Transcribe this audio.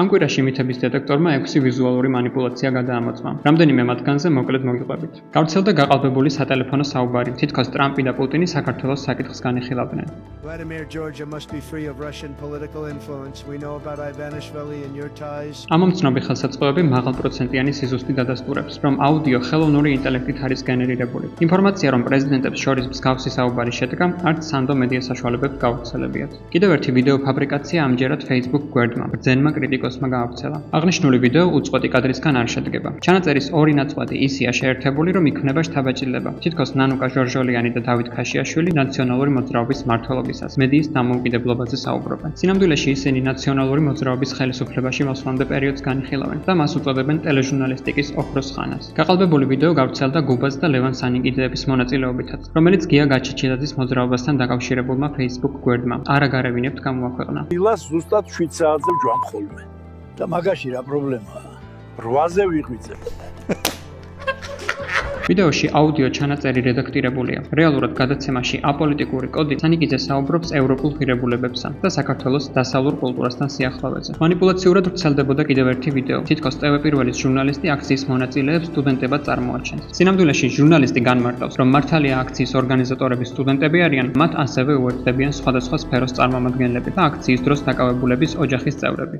ამ კვირაში მითების დეტექტორმა 6 ვიზუალური მანიპულაცია გადაამოწმა. რამდენიმე მათგანზე მოკლედ მოგიყვებით. გავრცელდა გაყალბებული სატელეფონო საუბარი, თითქოს ტრამპი და პუტინი საქართველოს საკითხს განიხილავდნენ. Vladimir Georgia must be free of Russian political influence. We know about Ivanishvili and your ties. ამომცნობი ხელსაწყოები მაღალპროცენტიანი სიზუსტი დადასტურებს, რომ აუდიო ხელოვნური ინტელექტით არის გენერირებული. ინფორმაცია, რომ პრეზიდენტებს შორის მსგავსი საუბარი შედგა, არც სანდო მედია საშუალებებს გავრცელებიათ. კიდევ ერთი ვიდეო ფაბრიკაცია ამჯერად Facebook გვერდმა, ბრძენმა კრიტიკოსმა გაავრცელა. აღნიშნული ვიდეო უწყვეტი კადრისგან არ შედგება. ჩანაწერის ორი ნაწყვეტი ისეა შეერთებული, რომ იქმნება შთაბეჭდილება. თითქოს ნანუკა ჟორჟოლიანი და დავით ქაშიაშვილი ნაციონალური მოძრაობის მმართველობისას მედიის დამოუკიდებლობაზე საუბრობენ. სინამდვილეში ისინი ნაციონალური მოძრაობის ხელისუფლებაში მოსვლამდე პერიოდს განიხილავენ და მას უწოდებენ ტელეჟურნალისტიკის ოქროს ხანას. გაყალბებული ვიდეო გავრცელდა გუბას და ლევან სანიკიდეების მონაწილეობითაც, რომელიც გია გაჩეჩილაძის მოძრაობასთან დაკავშირებულმა Facebook გვერდმა არა გარევინებთ გამოაქვეყნა. დილას ზუსტად 7 საათზე ვჯვამ ხოლმე. და მაგაში რა პრობლემაა? 8-ზე ვიღვიძებ. ვიდეოში აუდიო ჩანაწერი რედაქტირებულია. რეალურად გადაცემაში აპოლიტიკური კოდი სანიკიძე საუბრობს ევროპულ ღირებულებებსა და საქართველოს დასავლურ კულტურასთან სიახლოვეზე. მანიპულაციურად ვრცელდებოდა კიდევ ერთი ვიდეო. თითქოს ტევ-პირველის ჟურნალისტი აქციის მონაწილეებს სტუდენტებად წარმოაჩენს. სინამდვილეში ჟურნალისტი განმარტავს, რომ მართალია აქციის ორგანიზატორები სტუდენტები არიან, მათ ასევე უერთდებიან სხვადასხვა სფეროს წარმომადგენლები და აქციის დროს დაკავებულების ოჯახის წევრები.